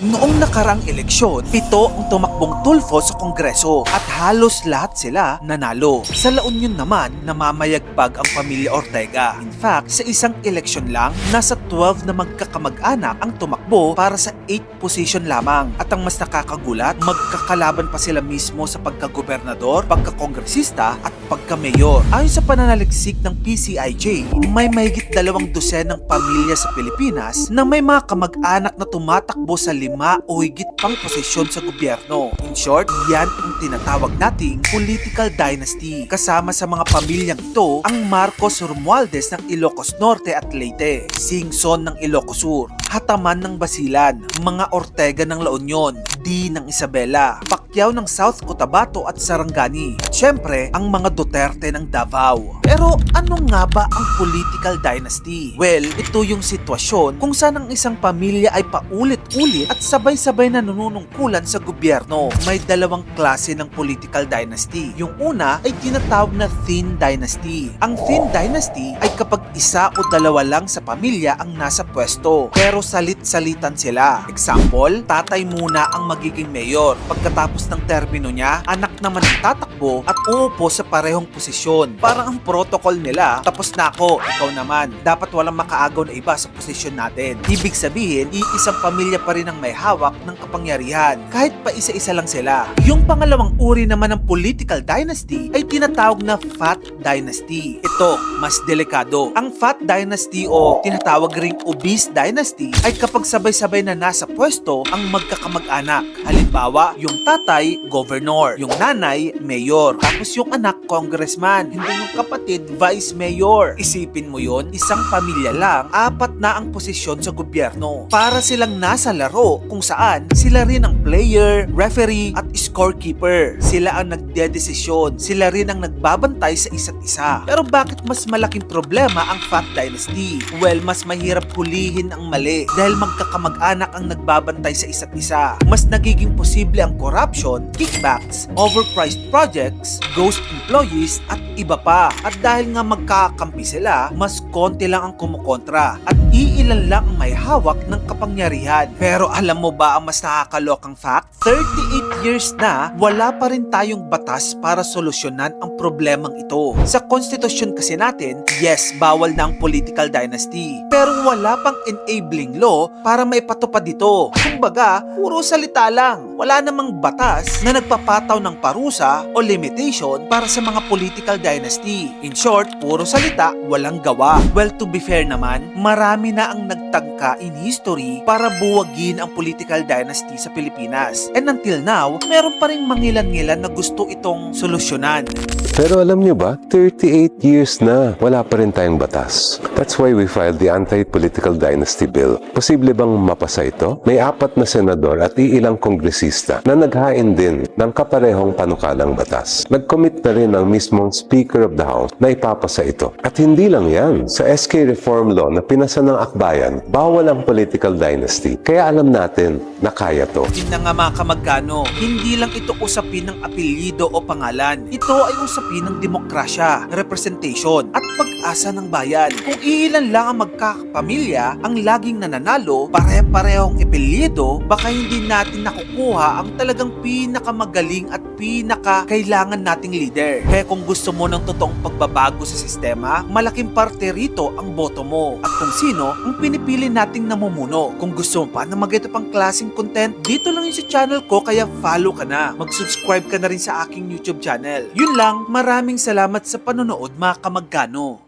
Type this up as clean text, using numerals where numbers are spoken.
Noong nakaraang eleksyon, 7 ang tumakbong tulfo sa Kongreso at halos lahat sila nanalo. Sa La Union naman, namamayagpag ang pamilya Ortega. In fact, sa isang eleksyon lang, nasa 12 na magkakamag-anak ang tumakbo para sa 8 position lamang. At ang mas nakakagulat, magkakalaban pa sila mismo sa pagkagobernador, pagkakongresista at pagka-mayor. Ayon sa pananaliksik ng PCIJ, may mahigit 200 ng pamilya sa Pilipinas na may mga kamag-anak na tumatakbo sa 5 o higit pang posisyon sa gobyerno. In short, yan ang tinatawag nating political dynasty. Kasama sa mga pamilyang ito ang Marcos Romualdez ng Ilocos Norte at Leyte, Singson ng Ilocos Sur, Hataman ng Basilan, mga Ortega ng La Union, D ng Isabela, Pacquiao ng South Cotabato at Sarangani, at syempre ang mga Duterte ng Davao. Pero ano nga ba ang political dynasty? Well, ito yung sitwasyon kung saan ang isang pamilya ay paulit-ulit at sabay-sabay na nanunungkulan sa gobyerno. May dalawang klase ng political dynasty. Yung una ay tinatawag na thin dynasty. Ang thin dynasty ay kapag isa o dalawa lang sa pamilya ang nasa pwesto, pero salit-salitan sila. Example, tatay muna ang magiging mayor. Pagkatapos ng termino niya, anak naman ang tatakbo at uupo sa parehong posisyon. Parang ang protocol nila, tapos na ako, ikaw naman. Dapat walang makaagaw na iba sa posisyon natin. Ibig sabihin, iisang pamilya pa rin ang may hawak ng kapangyarihan, kahit pa isa-isa lang sila. Yung pangalawang uri naman ng political dynasty ay tinatawag na fat dynasty. Ito, mas delikado. Ang fat dynasty o tinatawag ring obese dynasty ay kapag sabay-sabay na nasa pwesto ang magkakamag-anak. Halimbawa, yung tatay, governor, yung nanay, mayor, tapos yung anak, congressman, hindi yung kapatid, vice mayor. Isipin mo yon, isang pamilya lang, 4 na ang posisyon sa gobyerno. Para silang nasa laro kung saan sila rin ang player, referee at scorekeeper. Sila ang nagdedesisyon, sila rin ang nagbabantay sa isa't isa. Pero bakit mas malaking problema ang fat dynasty? Well, mas mahirap hulihin ang mali dahil magkakamag-anak ang nagbabantay sa isa't isa. Mas nagiging posible ang corruption, kickbacks, overpriced projects, ghost employees at iba pa. At dahil nga magkakampi sila, mas konti lang ang kumukontra at iilan lang ang may hawak ng kapangyarihan. Pero alam mo ba ang mas nakakalokang fact? 38 years na wala pa rin tayong batas para solusyonan ang problemang ito. Sa konstitusyon kasi natin, yes, bawal na ang political dynasty. Pero wala pang enabling law para maipatupad ito. Kumbaga, puro salita lang. Wala namang batas na nagpapataw ng parusa o limitation para sa mga political dynasty. In short, puro salita, walang gawa. Well, to be fair naman, marami na ang nagtangka in history para buwagin ang political dynasty sa Pilipinas. And until now, meron pa rin mangilan-ngilan na gusto itong solusyonan. Pero alam niyo ba, 38 years na wala pa rin tayong batas. That's why we filed the Anti-Political Dynasty Bill. Posible bang mapasa ito? May 4 na senador at iilang kongresista na naghain din ng kaparehong panukalang batas. Nag-commit na rin ang mismong Speaker of the House na ipapasa ito. At hindi lang yan. Sa SK Reform Law na pinasa ng akbayan, bawal ang political dynasty. Kaya alam natin na kaya to. Yun na nga mga kamag-ano, hindi lang ito usapin ng apelyido o pangalan. Ito ay usapin ng demokrasya, representation, at pag-asa ng bayan. Kung iilan lang ang magkakapamilya ang laging nananalo, pare-parehong apelyido, baka hindi natin nakukuha ang talagang pinakamagaling at pinakakailangan nating leader. Kaya kung gusto mo ng totoong pagbabago sa sistema, malaking parte rito ang boto mo at kung sino ang pinipili nating namumuno. Kung gusto mo pa na mag-ito pang klaseng content, dito lang yun sa channel ko, kaya follow ka na. Mag-subscribe ka na rin sa aking YouTube channel. Yun lang, maraming salamat sa panonood mga kamag-ano.